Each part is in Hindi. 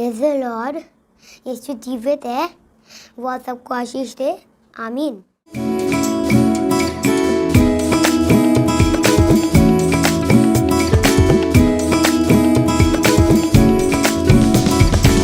Praise the Lord. यीशु जीवित है, वो आप सबको आशीष दे। आमीन।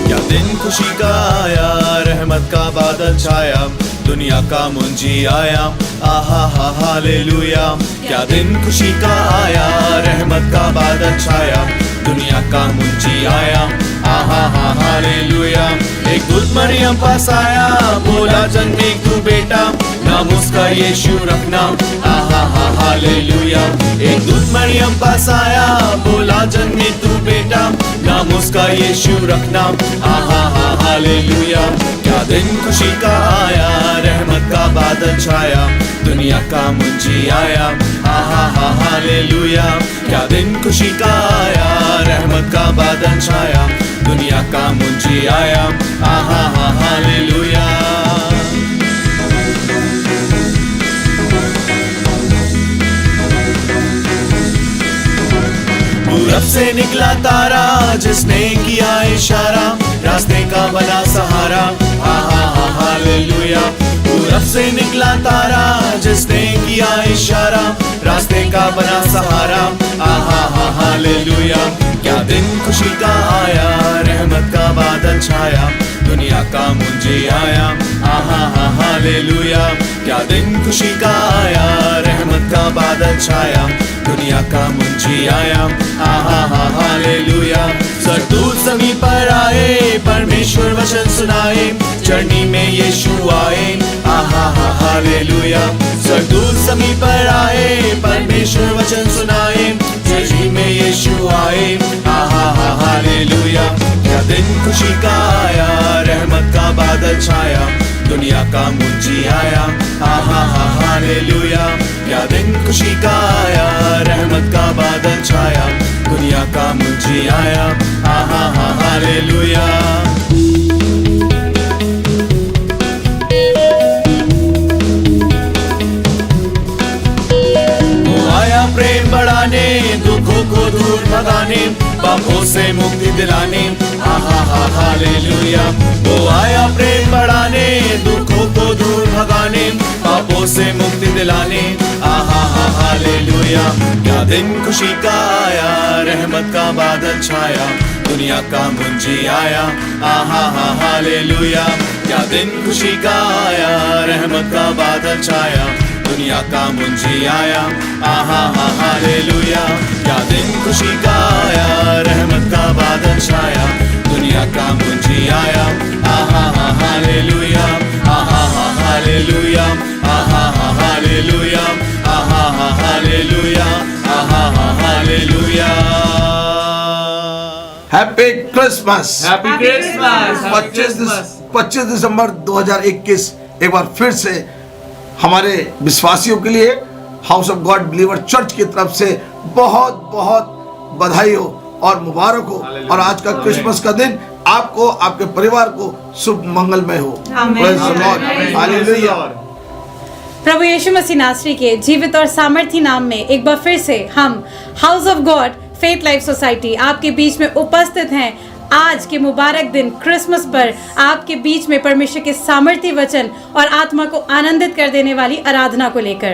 क्या दिन खुशी का आया, रहमत का बादल छाया, दुनिया का मुंजी आया, आहा हा हालेलुया। क्या दिन खुशी का आया, रहमत का बादल छाया, दुनिया का मुंजी आया, आहा हा हालेलुया। एक दूत मरियम पास आया, बोला जन्मे तू बेटा, नाम उसका यीशु रखना, आहा हा हालेलुया। एक दूत मरियम पास आया, बोला जन्मे तू बेटा, नाम उसका यीशु रखना, आहा हा हालेलुया। क्या दिन खुशी का आया, रहमत का बादल छाया, दुनिया का मुंजी आया, आहा हा हालेलुया। क्या दिन खुशी का आया, रहमत का बादल छाया, दुनिया का मुंजी आया, आहा हा हालेलुया। पूरब से निकला तारा, जिसने किया इशारा, रास्ते का बना सहारा, आहा हा हालेलुया। पूरब से निकला तारा, जिसने किया इशारा, रास्ते का बना सहारा, आहा हा हालेलुया। क्या दिन खुशी का आया, रहमत का बादल छाया, दुनिया का मुंजी आया, आहा हा हालेलुया। क्या दिन खुशी का आया, रहमत का बादल छाया, दुनिया का मुंजी आया, आहा हा हालेलुया। सरदूत समीप पर आए, परमेश्वर वचन सुनाए, चरनी में यीशु आए, आहा हा हालेलुया। सरदूत समीप पर आए, परमेश्वर वचन सुनाए, चरनी में यीशु आए, आहा हा हालेलुया। क्या दिन खुशी का आया, रहमत का बादल छाया, दुनिया का मुंजी आया, आहा हा हालेलुया। क्या दिन खुशी का आया, रहमत का बादल छाया, दुनिया का मुंजी आया, आहा हा हालेलुया। वो आया प्रेम बढ़ाने, दुखों को दूर भगाने, पापों से मुक्ति दिलाने, आहा हा हालेलुया। वो आया प्रेम बढ़ाने, दुखों को दूर भगाने, पापों से मुक्ति दिलाने, आहा हा हालेलुया। क्या दिन खुशी का आया, रहमत का बादल छाया, दुनिया का मुंजी आया, आहा हा हालेलुया। क्या दिन खुशी का आया, रहमत का बादल छाया, दुनिया का मुंजी आया, आहा हा हालेलुया। क्या दिन खुशी का आया, रहमत का बादल छाया, दुनिया का मुंजी आया, आहा हा हालेलुया, आहा हा हालेलुया, आहा हा हालेलुया, आहा हा हालेलुया, आहा हा hallelujah. Happy Christmas. Happy Christmas. 25 दिसंबर 2021 एक बार फिर से हमारे विश्वासियों के लिए house of God believer church की तरफ से बहुत बहुत बधाई हो और मुबारक हो। और आज का क्रिसमस का दिन आपको, आपके परिवार को शुभ मंगलमय हो। Praise the Lord. Hallelujah. प्रभु यीशु मसीह नासरी के जीवित और सामर्थी नाम में एक बार फिर से हम house of God faith life society आपके बीच में उपस्थित हैं। आज के मुबारक दिन क्रिसमस पर आपके बीच में परमेश्वर के सामर्थी वचन और आत्मा को आनंदित कर देने वाली आराधना को लेकर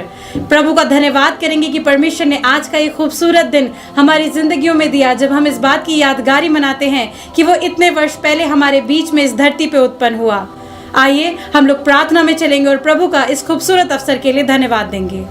प्रभु का धन्यवाद करेंगे कि परमेश्वर ने आज का ये खूबसूरत दिन हमारी जिंदगियों में दिया, जब हम इस बात की यादगारी मनाते हैं कि वो इतने वर्ष पहले हमारे बीच में इस धरती पे उत्पन्न हुआ। आइए हम लोग प्रार्थना में चलेंगे और प्रभु का इस खूबसूरत अवसर के लिए धन्यवाद देंगे।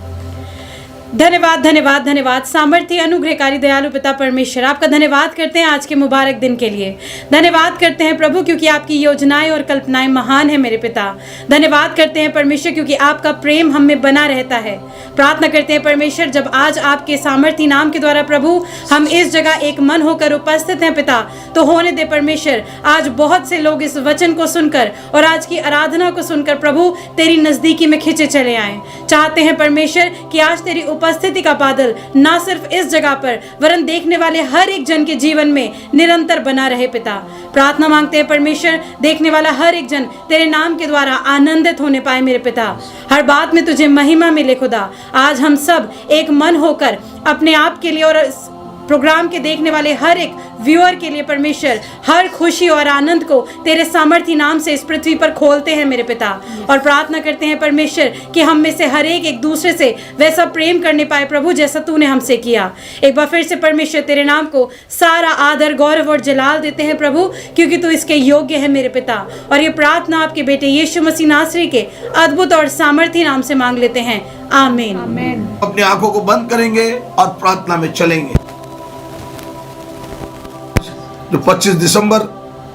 धन्यवाद धन्यवाद धन्यवाद सामर्थ्य अनुग्रहकारी दयालु पिता परमेश्वर, आपका धन्यवाद करते हैं आज के मुबारक दिन के लिए। धन्यवाद करते हैं प्रभु क्योंकि आपकी योजनाएं और कल्पनाएं महान है मेरे पिता। धन्यवाद करते हैं परमेश्वर क्योंकि आपका प्रेम हम में बना रहता है। प्रार्थना करते हैं परमेश्वर, जब आज आपके सामर्थ्य नाम के द्वारा प्रभु हम इस जगह एक मन होकर उपस्थित हैं पिता, तो होने दे परमेश्वर आज बहुत से लोग इस वचन को सुनकर और आज की आराधना को सुनकर प्रभु तेरी नजदीकी में खिंचे चले आए। चाहते हैं परमेश्वर कि आज तेरी उपस्थिति का बादल ना सिर्फ इस जगह पर वरन देखने वाले हर एक जन के जीवन में निरंतर बना रहे पिता। प्रार्थना मांगते हैं परमेश्वर, देखने वाला हर एक जन तेरे नाम के द्वारा आनंदित होने पाए मेरे पिता। हर बात में तुझे महिमा मिले खुदा। आज हम सब एक मन होकर अपने आप के लिए और प्रोग्राम के देखने वाले हर एक व्यूअर के लिए परमेश्वर हर खुशी और आनंद को तेरे सामर्थी नाम से इस पृथ्वी पर खोलते हैं मेरे पिता, और प्रार्थना करते हैं परमेश्वर कि हम में से हर एक दूसरे से वैसा प्रेम करने पाए प्रभु जैसा तूने हमसे किया। एक बार फिर से परमेश्वर तेरे नाम को सारा आदर, गौरव और जलाल देते हैं प्रभु, क्योंकि तू इसके योग्य है मेरे पिता। और ये प्रार्थना आपके बेटे यीशु मसीह नासरी के अद्भुत और सामर्थी नाम से मांग लेते हैं, आमीन। आमीन। अपनी आंखों को बंद करेंगे और प्रार्थना में चलेंगे। जो 25 दिसंबर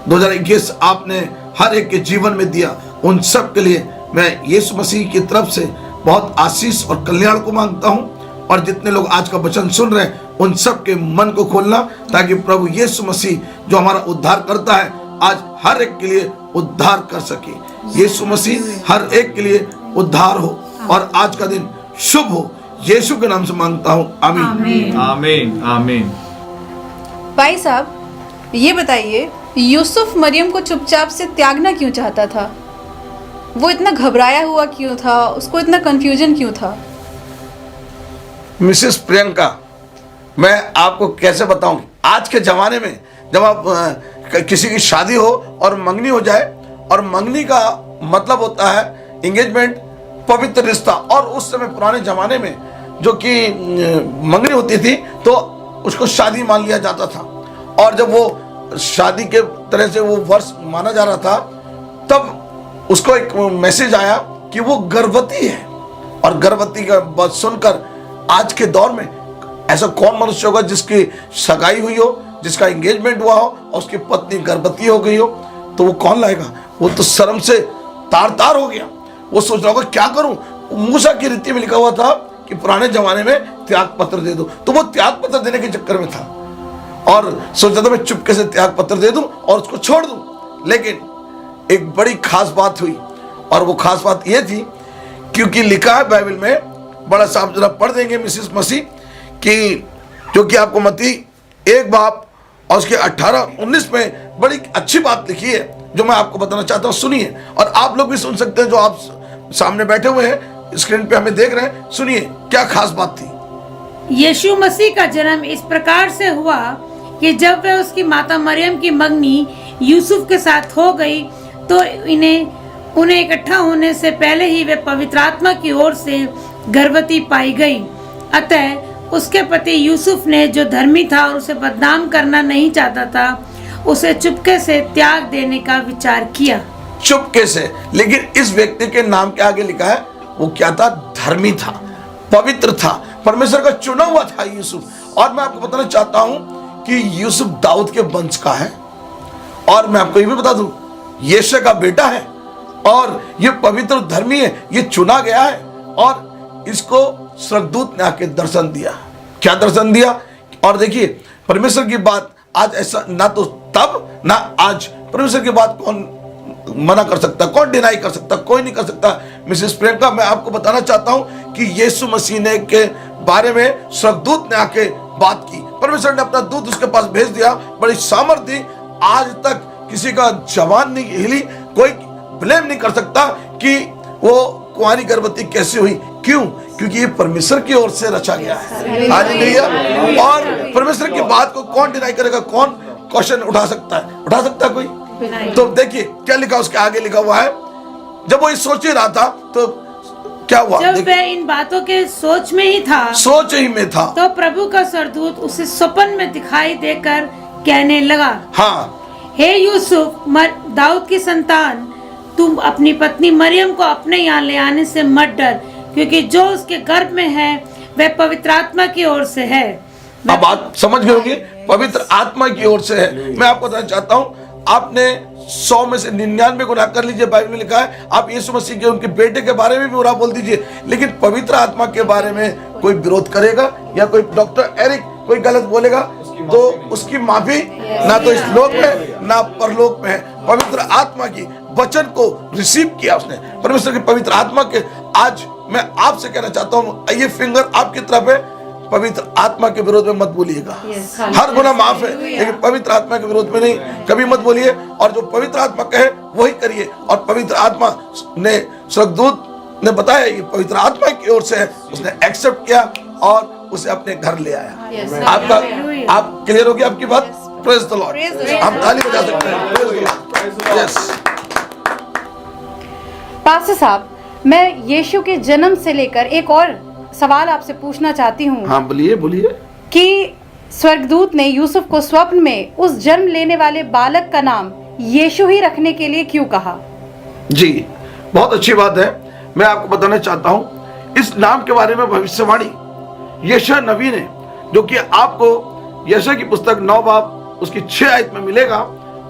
2021 आपने हर एक के जीवन में दिया, उन सब के लिए मैं यीशु मसीह की तरफ से बहुत आशीष और कल्याण को मांगता हूं। और जितने लोग आज का वचन सुन रहे हैं, उन सब के मन को खोलना, ताकि प्रभु यीशु मसीह जो हमारा उद्धार करता है, आज हर एक के लिए उद्धार कर सके। यीशु मसीह हर एक के लिए उद्धार हो और आज का दिन शुभ हो। यीशु के नाम से मांगता हूँ, आमीन। आमीन आमीन। भाई साहब, ये बताइए, यूसुफ मरियम को चुपचाप से त्यागना क्यों चाहता था? वो इतना घबराया हुआ क्यों था? उसको इतना कंफ्यूजन क्यों था? मिसेस प्रियंका, मैं आपको कैसे बताऊं, आज के ज़माने में जब आप किसी की शादी हो और मंगनी हो जाए, और मंगनी का मतलब होता है एंगेजमेंट, पवित्र रिश्ता, और उस समय पुराने ज़माने में जो कि मंगनी होती थी तो उसको शादी मान लिया जाता था। और जब वो शादी के तरह से वो वर्ष माना जा रहा था, तब उसको एक मैसेज आया कि वो गर्भवती है। और गर्भवती का बात सुनकर आज के दौर में ऐसा कौन मनुष्य होगा जिसकी सगाई हुई हो, जिसका एंगेजमेंट हुआ हो और उसकी पत्नी गर्भवती हो गई हो, तो वो कौन लाएगा? वो तो शर्म से तार तार हो गया। वो सोच रहा होगा क्या करूं। मूसा की रीति में लिखा हुआ था कि पुराने जमाने में त्याग पत्र दे दो, तो वो त्याग पत्र देने के चक्कर में था और सोचा था मैं चुपके से त्याग पत्र दे दूं और उसको छोड़ दूं। लेकिन एक बड़ी खास बात हुई, और वो खास बात ये थी, क्योंकि लिखा है बाइबल में, बड़ा साहब जरा पढ़ देंगे मिसेस मसीह, कि जो कि आपको मत्ती 1 बाब और उसके 18-19 में बड़ी अच्छी बात लिखी है, जो मैं आपको बताना चाहता हूँ। सुनिए, और आप लोग भी सुन सकते हैं जो आप सामने बैठे हुए हैं, स्क्रीन पे हमें देख रहे हैं। सुनिए क्या खास बात थी। यीशु मसीह का जन्म इस प्रकार से हुआ कि जब वह उसकी माता मरियम की मंगनी यूसुफ के साथ हो गई, तो उन्हें इकट्ठा होने से पहले ही वे पवित्र आत्मा की ओर से गर्भवती पाई गई। अतः उसके पति यूसुफ ने, जो धर्मी था और उसे बदनाम करना नहीं चाहता था, उसे चुपके से त्याग देने का विचार किया। चुपके से, लेकिन इस व्यक्ति के नाम के आगे लिखा है वो क्या था? धर्मी था, पवित्र था, परमेश्वर का चुना हुआ था यूसुफ। और मैं आपको बताना चाहता हूं कि यूसुफ दाऊद के वंश का है, और मैं आपको ये भी बता दूं यीशु का बेटा है, और ये पवित्र धर्मी है, ये चुना गया है। और इसको स्वर्गदूत ने आके दर्शन दिया। क्या दर्शन दिया? और देखिए, परमेश्वर की बात आज ऐसा ना तो तब ना आज, परमेश्वर की बात कौन मना कर सकता, कौन डिनाई कर सकता? कोई नहीं कर सकता। मिसेस प्रियंका, मैं आपको बताना चाहता हूं कि यीशु मसीह ने के बारे में स्वर्गदूत ने आके बात की, परमेश्वर ने अपना दूत उसके पास भेज दिया, बड़ी सामर्थ्य। आज तक किसी का जवान नहीं हिली, कोई ब्लेम नहीं कर सकता कि वो कुंवारी गर्भवती कैसे हुई। क्यों? क्योंकि ये परमेश्वर की ओर से रचा गया है। हालेलुया। और परमेश्वर की बात को कौन डिनाई करेगा? कौन क्वेश्चन उठा सकता है? उठा सकता है कोई? तो देखिए क्या लिखा, उसके आगे लिखा हुआ है, जब वो सोच ही रहा था तो क्या हुआ? जब वह इन बातों के सोच में ही था, सोच ही में था, तो प्रभु का स्वर्गदूत उसे स्वप्न में दिखाई देकर कहने लगा, हाँ, हे यूसुफ, दाऊद की संतान, तुम अपनी पत्नी मरियम को अपने यहाँ ले आने से मत डर, क्योंकि जो उसके गर्भ में है वह पवित्र आत्मा की ओर से है। अब बात समझ गए होंगे, पवित्र आत्मा की ओर से है। मैं आपको बताना चाहता हूँ, आपने 100 में से 99 गुनाह कर लीजिए, बाइबल में लिखा है। आप यीशु मसीह के उनके बेटे के बारे में भी बुरा बोल दीजिए, लेकिन पवित्र आत्मा के बारे में कोई विरोध करेगा या कोई डॉक्टर एरिक कोई गलत बोलेगा तो उसकी माफी ना तो इस लोक में ना परलोक में है। पवित्र आत्मा की वचन को रिसीव किया उसने, परमेश्वर की पवित्र आत्मा के। आज मैं आपसे कहना चाहता हूँ, ये फिंगर आपकी तरफ है, पवित्र आत्मा के विरोध में मत बोलिएगा। हर गुनाह माफ है, लेकिन पवित्र आत्मा के विरोध में नहीं, कभी मत बोलिए। और जो पवित्र आत्मा कहे वही करिए। और पवित्र आत्मा ने, स्वर्गदूत ने बताया ये पवित्र आत्मा की ओर से है, उसने एक्सेप्ट किया और उसे अपने घर ले आया। Yes, sir. आपका Hallelujah. आप क्लियर हो गया आपकी बात? Praise the Lord. Praise the Lord. हम ताली बजा सकते हैं। Praise the Lord. Yes. Pastor साहब, मैं यीशु के जन्म से लेकर एक और सवाल आपसे पूछना चाहती हूँ हाँ बोलिए बोलिए। कि स्वर्गदूत ने यूसुफ को स्वप्न में उस जन्म लेने वाले बालक का नाम यीशु ही रखने के लिए क्यों कहा? जी बहुत अच्छी बात है। मैं आपको बताना चाहता हूँ इस नाम के बारे में भविष्यवाणी यशायाह नबी ने, जो कि आपको यशायाह की पुस्तक 9 बाब उसकी 6 आयत में मिलेगा,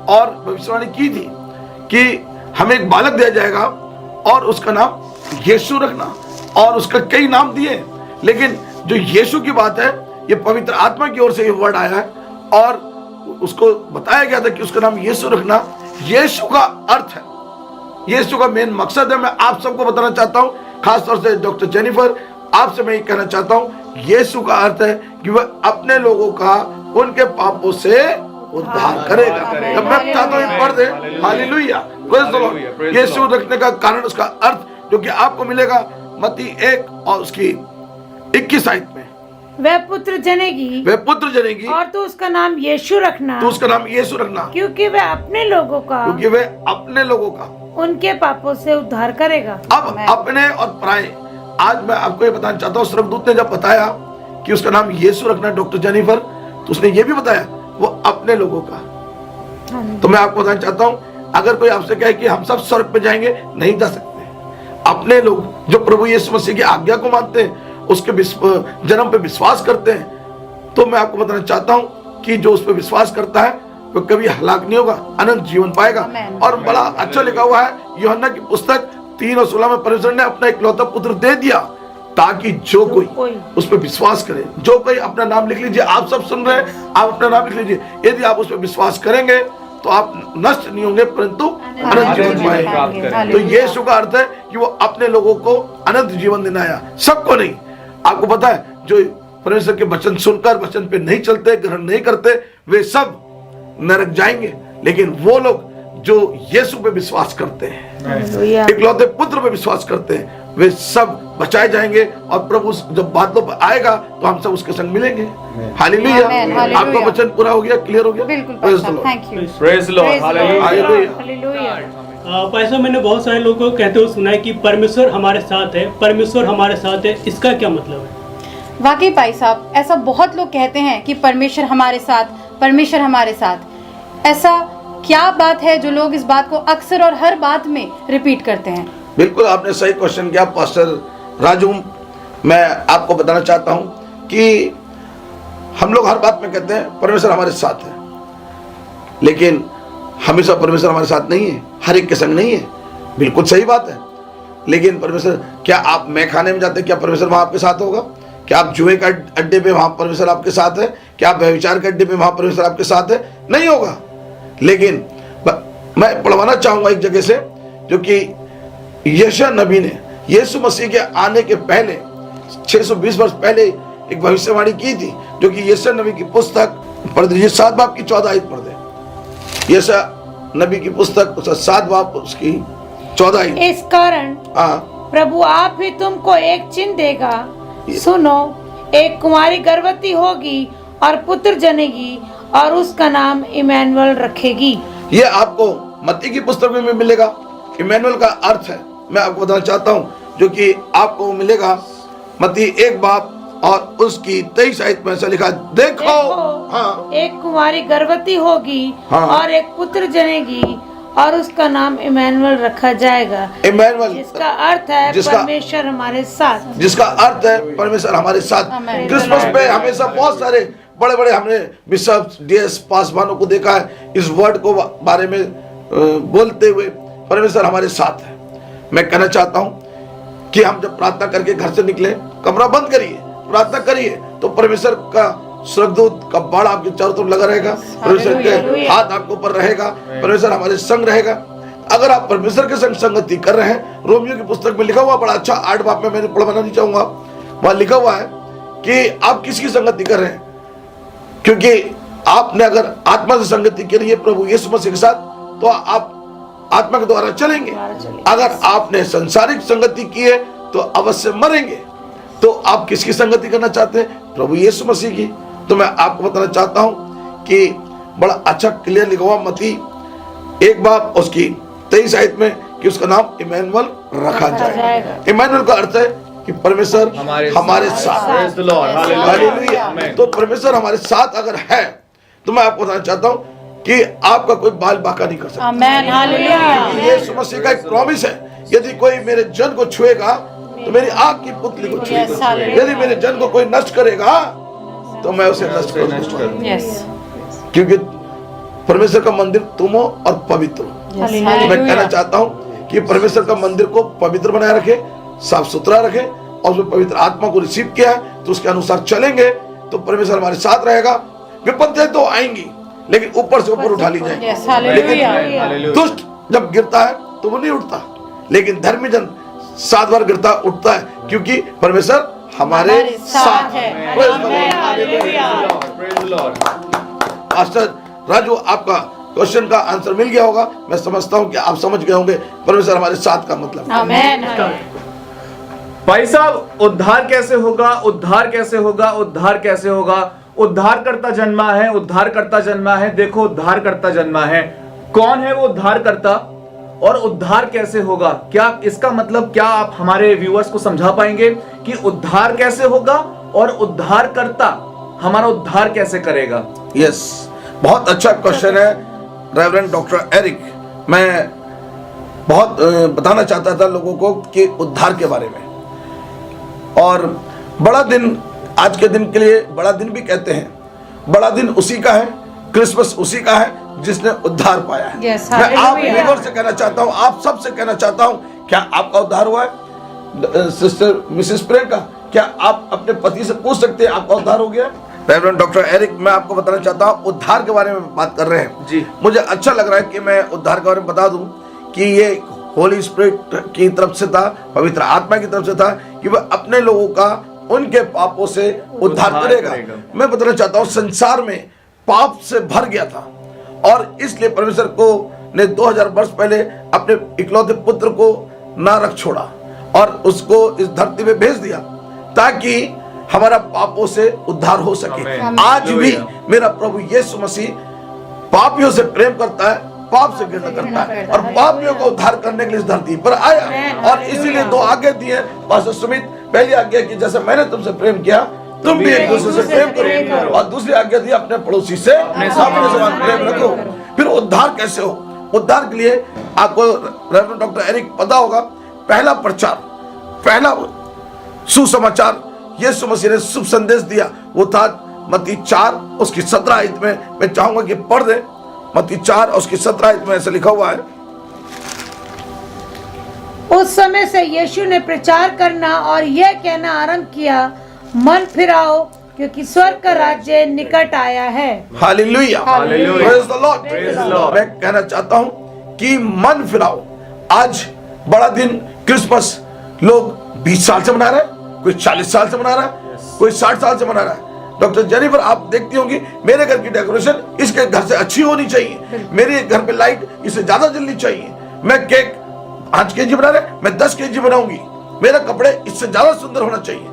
और भविष्यवाणी की थी कि हमें एक बालक दिया जाएगा और उसका नाम यीशु रखना, और उसका कई नाम दिए, लेकिन जो यीशु की बात है ये पवित्र आत्मा की ओर से ये वर्ड आया है, और उसको बताया गया था कि उसका नाम यीशु रखना। यीशु का अर्थ है, यीशु का मेन मकसद है। मैं आप सबको बताना चाहता हूं, खासतौर से डॉक्टर जेनिफर, आपसे मैं ये कहना चाहता हूं, यीशु का अर्थ है कि वह अपने लोगों का उनके पापों से उद्धार करेगा। जब मैं चाहता हूं पढ़ दे, हालेलुया, प्रेज द लॉर्ड। यीशु रखने का कारण, उसका अर्थ जो कि आपको मिलेगा मत्ती 1 और उसकी 21 आयत में, वह पुत्र जनेगी वह पुत्र जनेगी और तू उसका नाम यीशु रखना, तो उसका नाम यीशु रखना, क्योंकि वह अपने लोगों का क्योंकि वह अपने लोगों का उनके पापों से उद्धार करेगा। अब अपने और पराए, आज मैं आपको ये बताना चाहता हूँ, स्वर्गदूत ने जब बताया कि उसका नाम यीशु रखना डॉक्टर जेनिफर, तो उसने ये भी बताया वो अपने लोगों का। तो मैं आपको बताना चाहता हूँ, अगर कोई आपसे कहे कि हम सब स्वर्ग पे जाएंगे, नहीं जा सकते। अपने लोग जो प्रभु यीशु मसीह की आज्ञा को मानते हैं, उसके जन्म पे विश्वास करते हैं, तो मैं आपको बताना चाहता हूँ कि जो उस पर विश्वास करता है वो कभी हलाक नहीं होगा, अनंत जीवन पाएगा। और बड़ा अच्छा लिखा हुआ है यूहन्ना की पुस्तक 3 और 16 में, परमेश्वर ने अपना इकलौता पुत्र दे दिया ताकि जो कोई उस पर विश्वास करे, जो कोई अपना नाम लिख लीजिए, आप सब सुन रहे हैं, आप अपना नाम लिख लीजिए, यदि आप उस पर विश्वास करेंगे तो आप नष्ट नहीं होंगे परंतु अनंत जीवन पाएंगे। तो यीशु का अर्थ है कि वो अपने लोगों को अनंत जीवन देना आया, सबको नहीं। आपको पता है जो परमेश्वर के वचन सुनकर वचन पे नहीं चलते, ग्रहण नहीं करते, वे सब नरक जाएंगे, लेकिन वो लोग जो यीशु पे विश्वास करते हैं, इकलौते पुत्र पे विश्वास करते हैं, वे सब बचाए जाएंगे, और प्रभु जब बादलों पर आएगा तो हम सब उसके संग मिलेंगे। हालेलुया। आपका वचन पूरा हो गया, क्लियर हो गया? बिल्कुल, thank you. Praise Lord, hallelujah. Hallelujah. पैसा मैंने बहुत सारे लोगों को कहते हुए सुना है कि परमेश्वर हमारे साथ है, परमेश्वर हमारे साथ है, इसका क्या मतलब है? वाकई भाई साहब, ऐसा बहुत लोग कहते हैं कि परमेश्वर हमारे साथ, परमेश्वर हमारे साथ। ऐसा क्या बात है जो लोग इस बात को अक्सर और हर बात में रिपीट करते हैं? बिल्कुल आपने सही क्वेश्चन किया पास्टर राजू। मैं आपको बताना चाहता हूं कि हम लोग हर बात में कहते हैं परमेश्वर हमारे साथ है, लेकिन हमेशा परमेश्वर हमारे साथ नहीं है, हर एक के संग नहीं है। बिल्कुल सही बात है, लेकिन परमेश्वर, क्या आप मैं खाने में जाते, क्या परमेश्वर वहां आपके साथ होगा? क्या आप जुए का अड्डे पे वहां परमेश्वर आपके साथ है? क्या आप व्यभिचार के अड्डे पे वहां परमेश्वर आपके साथ है? नहीं होगा। लेकिन मैं पढ़वाना चाहूंगा एक जगह से, जो कि यशायाह नबी ने यीशु मसीह के आने के पहले 620 वर्ष पहले एक भविष्यवाणी की थी, जो कि यशायाह नबी की पुस्तक पढ़ दीजिए, 7 बाब की 14 आयत पढ़ दे। यशायाह नबी की पुस्तक 7 बाब उसकी 14 आयत। इस कारण हाँ, प्रभु आप ही तुमको एक चिन्ह देगा, सुनो, एक कुमारी गर्भवती होगी और पुत्र जनेगी और उसका नाम इमैनुअल रखेगी। ये आपको मत्ती की पुस्तक में भी मिलेगा। इमैनुअल का अर्थ है, मैं आपको बताना चाहता हूँ, जो कि आपको मिलेगा मत्ती 1 बाब और उसकी 23 आयत में ऐसा लिखा, देखो हाँ, एक कुमारी गर्भवती होगी हाँ, और एक पुत्र जनेगी और उसका नाम इमैनुअल रखा जाएगा, इमैनुअल, जिसका अर्थ है परमेश्वर हमारे साथ। जिसका अर्थ है परमेश्वर हमारे साथ। क्रिसमस पे हमेशा बहुत सारे बड़े बड़े हमने बिशप DS पासवानों को देखा है इस वर्ड को बारे में बोलते हुए, परमेश्वर हमारे साथ है। मैं कहना चाहता हूं कि हम जब प्रार्थना करके घर से निकले, कमरा बंद करिए, प्रार्थना करिए, तो परमेश्वर का स्वर्गदूत का बाड़ आपके चारों तरफ लगा रहेगा, परमेश्वर के हाथ आपके ऊपर रहेगा, परमेश्वर हमारे संग रहेगा। अगर आप परमेश्वर के संग संगति कर रहे हैं, रोमियो की पुस्तक में लिखा हुआ बड़ा अच्छा 8 बाब में, मैंने पढ़वाना नहीं चाहूंगा, वहां लिखा हुआ है कि आप किसकी संगति कर रहे हैं, क्योंकि आपने अगर आत्मा से संगति करी है प्रभु यीशु मसीह के साथ, तो आप आत्मा के द्वारा चलेंगे। अगर आपने संसारिक संगति की है तो अवश्य मरेंगे। तो आप किसकी संगति करना चाहते हैं? प्रभु यीशु मसीह की। तो मैं आपको बताना चाहता हूं कि बड़ा अच्छा क्लियर लिखा हुआ मत्ती 1 उसकी 23 आयत में कि उसका नाम इमैनुअल रखा जाएगा। इमैनुअल का अर्थ है कि परमेश्वर हमारे साथ। Praise the Lord. Hallelujah. Hallelujah. Amen. तो परमेश्वर हमारे साथ अगर है तो मैं आपको बताना चाहता हूं कि आपका कोई बाल बाका नहीं कर सकता। आमेन, हालेलुया। यीशु मसीह का एक प्रॉमिस है, यदि कोई मेरे जन को छुएगा तो मेरी आग की पुतली को छुएगा। यदि मेरे जन को कोई नष्ट करेगा तो मैं उसे नष्ट करूंगा। यस, क्योंकि परमेश्वर का मंदिर तुम हो और पवित्र हो। तो मैं कहना चाहता हूं कि परमेश्वर का मंदिर को पवित्र बनाए रखे, साफ सुथरा रखे, और उसमें पवित्र आत्मा को रिसीव किया है तो उसके अनुसार चलेंगे तो परमेश्वर हमारे साथ रहेगा। विपत्तियां तो आएंगी लेकिन ऊपर से ऊपर उठा ली जाएंगी। Yes, hallelujah. लेकिन दुष्ट जब गिरता है तो वो नहीं उठता, लेकिन धर्मी जन 7 बार गिरता उठता है, क्योंकि परमेश्वर हमारे साथ है। Praise the Lord. Pastor Raju, आपका क्वेश्चन का आंसर मिल गया होगा। मैं समझता हूं कि आप समझ गए होंगे परमेश्वर हमारे साथ का मतलब। आमेन। भाई साहब, उद्धार कैसे होगा? उद्धार कैसे होगा? उद्धार कैसे होगा? उद्धारकर्ता जन्मा है, उद्धारकर्ता जन्मा है। देखो, उद्धारकर्ता जन्मा है। कौन है वो उद्धारकर्ता और उद्धार कैसे होगा? क्या इसका मतलब क्या आप हमारे व्यूअर्स को समझा पाएंगे कि उद्धार कैसे होगा और उद्धारकर्ता हमारा उद्धार कैसे करेगा? यस, बहुत अच्छा क्वेश्चन है रेवरेंड डॉक्टर एरिक। मैं बहुत बताना चाहता था लोगों को कि उद्धार के बारे में, और बड़ा दिन आज के दिन के लिए बड़ा दिन भी कहते हैं। बड़ा दिन उसी का है, क्रिसमस उसी का है जिसने उद्धार पाया है। Yes, मैं आप hallelujah. व्यूअर से कहना चाहता हूं, आप सबसे कहना चाहता हूं, क्या आपका उद्धार हुआ है? सिस्टर मिसेस प्रियंका, क्या आप अपने पति से पूछ सकते हैं आपका उद्धार हो गया? रेवरेंड डॉक्टर एरिक, मैं आपको बताना चाहता हूं, उद्धार के बारे में बात कर रहे हैं जी। मुझे अच्छा लग रहा है कि मैं उद्धार के बारे में बता दूं कि ये होली स्पिरिट की तरफ से था, पवित्र आत्मा की तरफ से था कि वह अपने लोगों का उनके पापों से उद्धार करेगा। मैं बताना चाहता हूं, संसार में पाप से भर गया था और इसलिए परमेश्वर को ने 2000 वर्ष पहले अपने इकलौते पुत्र को ना रख छोड़ा और उसको इस धरती पे भेज दिया ताकि हमारा पापों से उद्धार हो सके। आज भी मेरा प्रभु यीशु मसीह पापियों से प्रेम करता है, पाप से घृणा करता है और पापियों को उद्धार करने के लिए इस धरती पर आया। और इसीलिए 2 आज्ञा दी है पास्टर सुमित। पहली आज्ञा की जैसे मैंने तुमसे प्रेम किया तुम भी एक दूसरे से प्रेम करो, और दूसरी आज्ञा दी अपने पड़ोसी से अपने समान प्रेम रखो। फिर उद्धार कैसे हो? उद्धार के लिए आपको रेवरेंड डॉक्टर एरिक पता होगा, पहला प्रचार, पहला सुसमाचार यीशु मसीह ने शुभ संदेश दिया वो था मत्ती 4 उसकी 17 आयत में। मैं चाहूंगा कि पढ़ दे मत्ती 4 उसकी 17 आयत में ऐसे लिखा हुआ है। उस समय से यीशु ने प्रचार करना और यह कहना आरंभ किया, मन फिराओ क्योंकि स्वर्ग का राज्य निकट आया है। Hallelujah, hallelujah. Praise the Lord. Praise the Lord। मैं कहना चाहता हूं कि मन फिराओ। आज बड़ा दिन क्रिसमस लोग 20 साल से मना रहे हैं, कोई 40 साल से मना रहा है, कोई 60 साल से मना रहा है। डॉक्टर जेनिफर, आप देखती होंगी मेरे घर की डेकोरेशन इसके घर से अच्छी होनी चाहिए, मेरे घर पे लाइट इससे ज्यादा जलनी चाहिए, मैं केक 5 केजी बना रहे मैं 10 केजी बनाऊंगी, मेरा कपड़े इससे ज्यादा सुंदर होना चाहिए।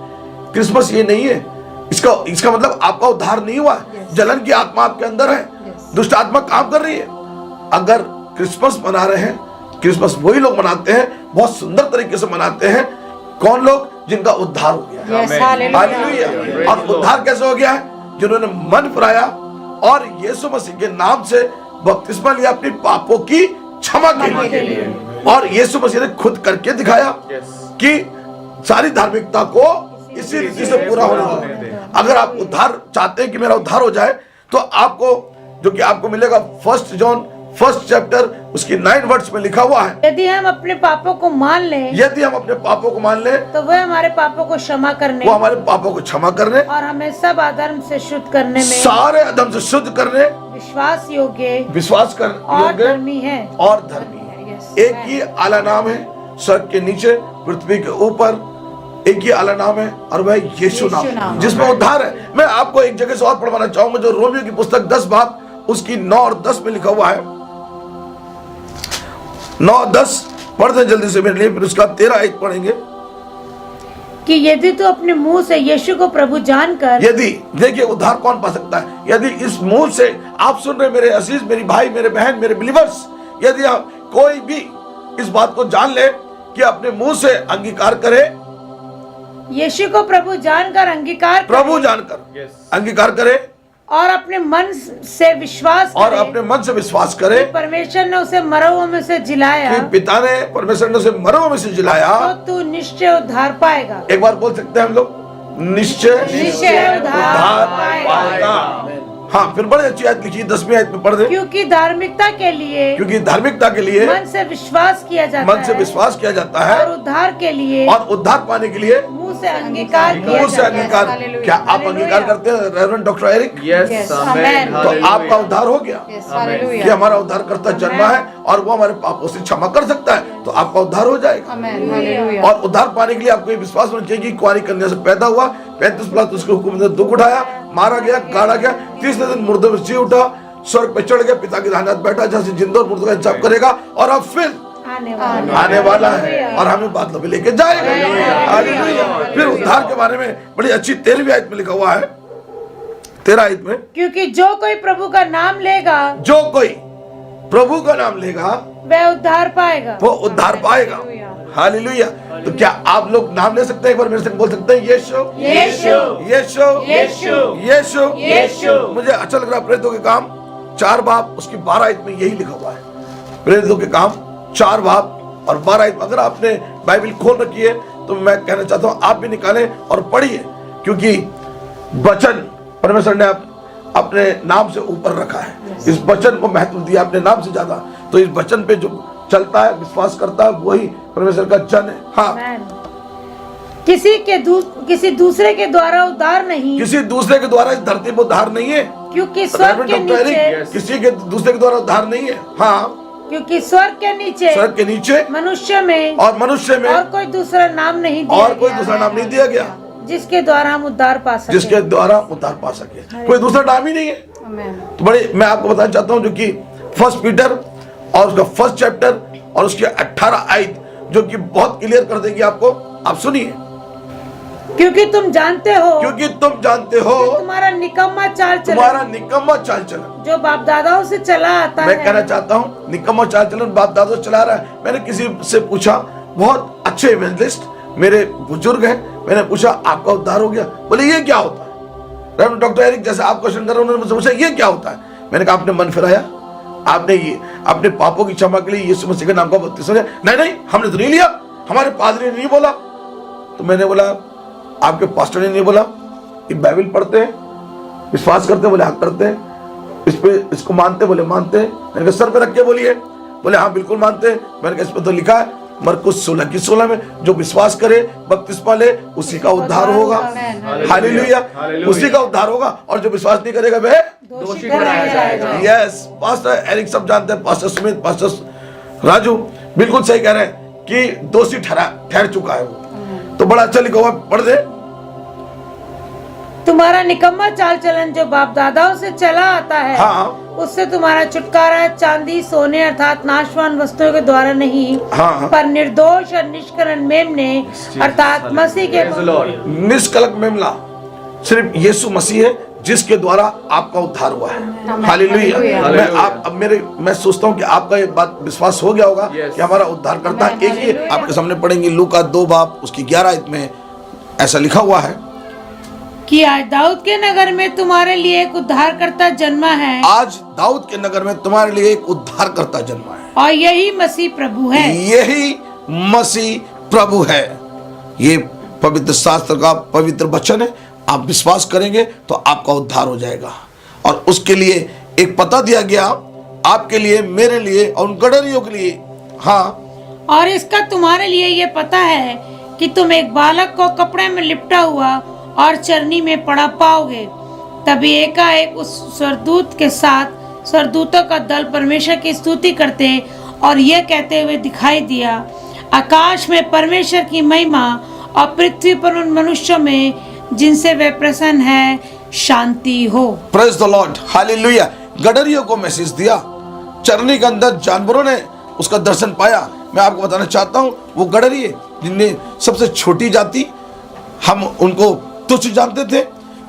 क्रिसमस ये नहीं है। इसका मतलब आपका उद्धार नहीं हुआ। जलन की आत्मा आपके अंदर है, दुष्ट आत्मा काम कर रही है। अगर क्रिसमस मना रहे हैं, क्रिसमस वही लोग मनाते हैं, बहुत सुंदर तरीके से मनाते हैं। कौन लोग? जिनका उद्धार हो गया। Yes, hallelujah. हालेलुया। और उद्धार कैसे हो गया है? जिन्होंने मन फिराया और यीशु मसीह के नाम से बपतिस्मा लिया अपनी पापों की क्षमा के लिए। और यीशु मसीह ने खुद करके दिखाया कि सारी धार्मिकता को इसी रीति से पूरा होने दो। अगर आप उद्धार चाहते हैं कि मेरा उद्धार हो जाए तो आपको जो कि आपको मिलेगा 1 जॉन 1 चैप्टर उसकी 9 वर्ड्स में लिखा हुआ है, यदि हम अपने पापों को मान लें यदि हम अपने पापों को मान लें तो वह हमारे पापों को क्षमा करने वो हमारे पापों को क्षमा करने और हमें सब अधर्म से शुद्ध करने में सारे अधर्म से शुद्ध करने विश्वास योग्य विश्वास कर और योग्य धर्मी है। और धर्मी है। एक ही आला नाम है स्वर्ग के नीचे पृथ्वी के ऊपर, एक ही आला नाम है और वह यीशु नाम जिसमें उद्धार है। मैं आपको एक जगह से और पढ़वाना चाहूंगा जो रोमियो की पुस्तक 10 बाब उसकी 9 और 10 में लिखा हुआ है। 9 और 10 पढ़ दें जल्दी से मेरे लिए, फिर उसका 13 आयत पढ़ेंगे। कि यदि तू अपने मुंह से यीशु को प्रभु जानकर, यदि, देखिए उद्धार कौन पा सकता है? यदि इस मुंह से आप सुन रहे मेरे अजीज, मेरी भाई, मेरे बहन, मेरे बिलीवर्स, यदि आप कोई भी इस बात को जान ले कि अपने मुंह से अंगीकार करे, यीशु को प्रभु जानकर अंगीकार प्रभु जानकर अंगीकार करे और अपने मन से विश्वास और करे अपने मन से विश्वास करे कि परमेश्वर ने उसे मरों में से जिलाया, कि पिता ने, परमेश्वर ने उसे मरों में से जिलाया, तो तू निश्चय उद्धार पाएगा। एक बार बोल सकते हैं हम लोग, निश्चय निश्चय उद्धार पाएगा। हाँ, फिर बड़ी अच्छी आयत लिखी, 10वीं आयत में पढ़ दे। क्योंकि धार्मिकता के लिए, क्योंकि धार्मिकता के लिए मन से विश्वास किया जाता मन से है विश्वास किया जाता है, और उद्धार के लिए और उद्धार पाने के लिए मुंह से अंगीकार किया मुंह से जाता है। अंगीकार। क्या आप अंगीकार करते हैं रेवरेंड डॉक्टर एरिक? यस, आमेन, तो आपका उद्धार हो गया हालेलुया। कि हमारा उद्धार करता जन्मा है और वो हमारे पापों से क्षमा कर सकता है, तो आपका उद्धार हो जाएगा। और उद्धार पाने के लिए आपको ये विश्वास होना चाहिए कि कुंवारी कन्या से पैदा हुआ, 35 प्लस उसके हुक्म ने दुख उठाया, मारा गया, गाड़ा गया, तीसरे दिन मुर्दों में जी उठा, स्वर्ग पे चढ़ गया, पिता के दाहिने हाथ बैठा, जहाँ से जिंदा और मुर्दों का इंसाफ करेगा, और अब फिर आने वाला है और हमें बादलों में लेके जाएगा। हालेलुया। फिर उद्धार के बारे में बड़ी अच्छी 13वीं आयत में लिखा हुआ है, 13 आयत में, क्योंकि जो कोई प्रभु का नाम लेगा, जो कोई प्रभु का नाम लेगा वह उद्धार पाएगा। वो उद्धार पाएगा। हालेलुया। तो क्या आप लोग नाम ले सकते हैं? एक बार मेरे से बोल सकते हैं, यीशु यीशु यीशु यीशु यीशु यीशु। मुझे अच्छा लग रहा है प्रेरितों के काम 4 बाब उसकी 12 आयत में यही लिखा हुआ है। प्रेरितों के काम 4 बाब और 12 आयत। अगर आपने बाइबल खोल रखी है तो मैं कहना चाहता हूँ आप भी निकालें और पढ़िए, क्योंकि वचन परमेश्वर ने अपने नाम से ऊपर रखा है। इस वचन को महत्व दिया अपने नाम से ज्यादा। तो इस वचन पे जो चलता है, विश्वास करता है, वही परमेश्वर का जन है। हाँ, किसी दूसरे के द्वारा उद्धार नहीं, किसी दूसरे के द्वारा इस धरती पर उद्धार नहीं है, क्योंकि स्वर्ग के नीचे, किसी के दूसरे के द्वारा उद्धार नहीं है। हाँ, क्योंकि स्वर्ग के नीचे मनुष्य में और कोई दूसरा नाम नहीं दिया और कोई दूसरा नाम नहीं दिया गया जिसके द्वारा हम उद्धार पा सके। जिसके द्वारा उद्धार पा सके। कोई दूसरा नाम ही नहीं है। तो बड़े मैं आपको बताना चाहता हूँ, जो कि 1 पीटर और उसका 1 चैप्टर और उसके 18 आयत जो कि बहुत क्लियर कर देगी आपको। आप सुनिए, क्योंकि तुम जानते हो तुम्हारा निकम्मा चाल चलन जो बाप दादाओं से चला आता मैं है। कहना चाहता हूँ, निकम्मा चाल चलन बाप दादा से चला रहा है। मैंने किसी से पूछा, बहुत अच्छे इवेंजलिस्ट मेरे बुजुर्ग हैं, मैंने पूछा आपका उद्धार हो गया? बोले ये क्या होता है? रेवरेंड डॉक्टर एरिक जैसे आप क्वेश्चन कर रहे हैं, उन्होंने मुझसे पूछा ये क्या होता है? मैंने कहा आपने मन फिराया, आपने ये अपने पापों की क्षमा के लिए यीशु मसीह के नाम का बपतिस्मा लिया? नहीं, हमने तो नहीं लिया, हमारे पादरी ने नहीं बोला। तो मैंने बोला आपके पास्टर ने नहीं बोला? ये बाइबल पढ़ते हैं, विश्वास करते हैं? बोले हाँ करते हैं। इस पे इसको मानते? बोले मानते हैं। मैंने कहा सर पे रख के बोलिए। बोले हाँ बिल्कुल मानते हैं। मैंने कहा इस पे तो लिखा है मरकुस 16:16 में, जो विश्वास करे बपतिस्मा ले उसी का उद्धार होगा। हालेलुया, उसी का उद्धार होगा, और जो विश्वास नहीं करेगा वह दोषी ठहराया जाएगा। यस, पास्टर एरिक सब जानते हैं, पास्टर सुमित, पास्टर राजू बिल्कुल सही कह रहे हैं कि दोषी ठहर चुका है वो। तो बड़ा अच्छा लिखा हुआ, पढ़ दे। तुम्हारा निकम्मा चाल चलन जो बाप दादाओं से चला आता है, हाँ, उससे तुम्हारा छुटकारा चांदी सोने अर्थात नाशवान वस्तुओं के द्वारा नहीं, हाँ, पर निर्दोष और निष्कलंक मेमने अर्थात मसीह के निष्कलंक मेमना सिर्फ यीशु मसीह है जिसके द्वारा आपका उद्धार हुआ है। हालेलुया। मैं सोचता हूँ कि आपका ये बात विश्वास हो गया होगा कि हमारा उद्धार करता है एक ही। आपके सामने पढ़ेंगे लूका 2 बाब उसकी 11 आयत में ऐसा लिखा हुआ है कि आज दाऊद के नगर में तुम्हारे लिए एक उद्धारकर्ता जन्मा है। आज दाऊद के नगर में तुम्हारे लिए एक उद्धारकर्ता जन्मा है, और यही मसीह प्रभु है। यही मसीह प्रभु है। ये पवित्र शास्त्र का पवित्र वचन है। आप विश्वास करेंगे तो आपका उद्धार हो जाएगा। और उसके लिए एक पता दिया गया आपके लिए, मेरे लिए और उन गडरियों के लिए। हाँ, और इसका तुम्हारे लिए ये पता है कि तुम एक बालक को कपड़े में लिपटा हुआ और चरनी में पड़ा पाओगे। तभी एकाएक उस स्वर्गदूत के साथ स्वर्गदूतों का दल परमेश्वर की स्तुति करते और यह कहते हुए दिखाई दिया, आकाश में परमेश्वर की महिमा और पृथ्वी पर उन मनुष्यों में जिनसे वे प्रसन्न है शांति हो। Praise the lord, hallelujah. गडरियों को मैसेज दिया, चरनी के अंदर जानवरों ने उसका दर्शन पाया। मैं आपको बताना चाहता हूँ वो गडरी है जिनने सबसे छोटी जाति हम उनको तुच्छ जानते थे,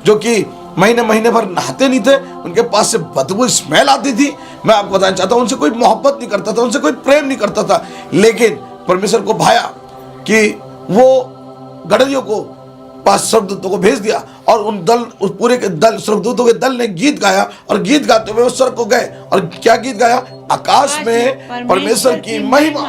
जो कि महीने महीने भर नहाते नहीं थे, उनके पास से बदबू स्मेल आती थी। मैं आपको बताना चाहता हूँ, उनसे कोई मोहब्बत नहीं करता था, उनसे कोई प्रेम नहीं करता था। लेकिन परमेश्वर को भाया कि वो गड़रियों को पास स्वर्गदूतों को भेज दिया, और उस पूरे के दल, स्वर्गदूतों के दल ने गीत गाया, और गीत गाते हुए वो स्वर्ग को गए। और क्या गीत गाया? आकाश में परमेश्वर की महिमा,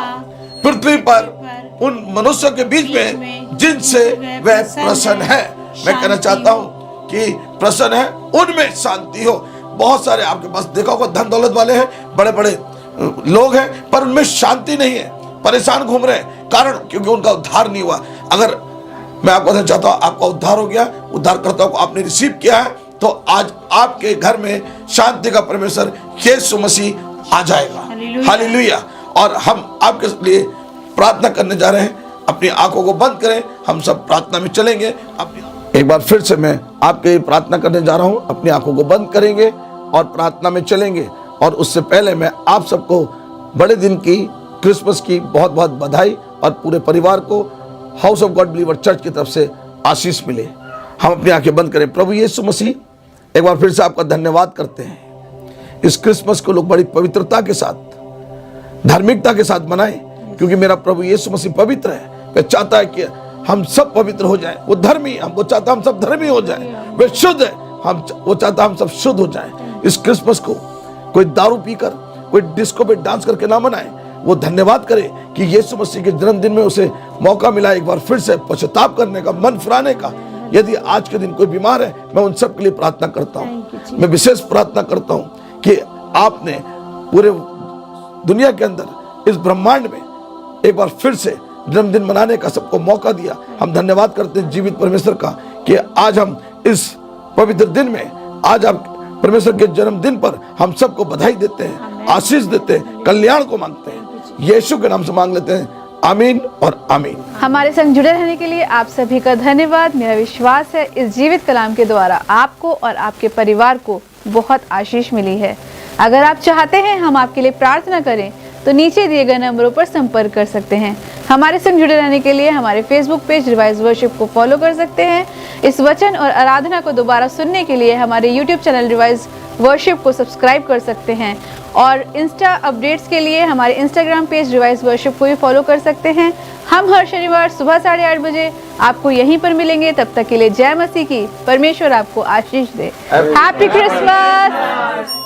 पृथ्वी पर उन मनुष्यों के बीच में जिनसे वह प्रसन्न है। मैं कहना चाहता हूँ कि प्रसन्न है, उनमें शांति हो। बहुत सारे आपके पास देखा होगा धन दौलत वाले हैं, बड़े बड़े लोग हैं, पर उनमें शांति नहीं है, परेशान घूम रहे हैं। कारण क्योंकि उनका उद्धार नहीं हुआ। अगर मैं आपको बताना चाहता हूँ, आपका उद्धार हो गया, उद्धारकर्ता को आपने रिसीव किया है, तो आज आपके घर में शांति का परमेश्वर यीशु मसीह आ जाएगा। हालेलुया। और हम आपके लिए प्रार्थना करने जा रहे हैं। अपनी आंखों को बंद करें, हम सब प्रार्थना में चलेंगे। एक बार फिर से मैं आपके लिए प्रार्थना करने जा रहा हूँ। अपनी आंखों को बंद करेंगे और प्रार्थना में चलेंगे। और उससे पहले मैं आप सबको बड़े दिन की, क्रिसमस की बहुत बहुत बधाई, और पूरे परिवार को house of God believer church की तरफ से आशीष मिले। हम अपनी आंखें बंद करें। प्रभु यीशु मसीह, एक बार फिर से आपका धन्यवाद करते हैं। इस क्रिसमस को लोग बड़ी पवित्रता के साथ, धार्मिकता के साथ मनाएं, क्योंकि मेरा प्रभु यीशु मसीह पवित्र है। वह चाहता है कि हम सब पवित्र हो जाएं। वो धर्मी, वो चाहता है हम सब धर्मी हो जाएं। वे शुद्ध है, वो चाहता है हम सब शुद्ध हो जाएं। इस क्रिसमस को कोई दारू पीकर, कोई डिस्को पे डांस करके ना मनाए। वो धन्यवाद करे कि यीशु मसीह के जन्मदिन में उसे मौका मिला एक बार फिर से पश्चाताप करने का, मन फिराने का। यदि आज के दिन कोई बीमार है, मैं उन सब के लिए प्रार्थना करता हूँ। मैं विशेष प्रार्थना करता हूँ कि आपने पूरे दुनिया के अंदर, इस ब्रह्मांड में एक बार फिर से जन्मदिन मनाने का सबको मौका दिया। हम धन्यवाद करते हैं जीवित परमेश्वर का कि आज हम इस पवित्र दिन में, आज आप परमेश्वर के जन्मदिन पर हम सबको बधाई देते हैं, आशीष देते हैं, कल्याण को मांगते हैं। यीशु के नाम से मांग लेते हैं, आमीन और आमीन। हमारे संग जुड़े रहने के लिए आप सभी का धन्यवाद। मेरा विश्वास है इस जीवित कलाम के द्वारा आपको और आपके परिवार को बहुत आशीष मिली है। अगर आप चाहते हैं हम आपके लिए प्रार्थना करें, तो नीचे दिए गए नंबरों पर संपर्क कर सकते हैं। हमारे संग जुड़े रहने के लिए हमारे फेसबुक पेज रिवाइज वर्शिप को फॉलो कर सकते हैं। इस वचन और आराधना को दोबारा सुनने के लिए हमारे यूट्यूब चैनल रिवाइज वर्शिप को सब्सक्राइब कर सकते हैं, और इंस्टा अपडेट्स के लिए हमारे इंस्टाग्राम पेज रिवाइज वर्शिप को भी फॉलो कर सकते हैं। हम हर शनिवार सुबह 8:30 बजे आपको यहीं पर मिलेंगे। तब तक के लिए जय मसीह की। परमेश्वर आपको आशीष दे। Happy Christmas.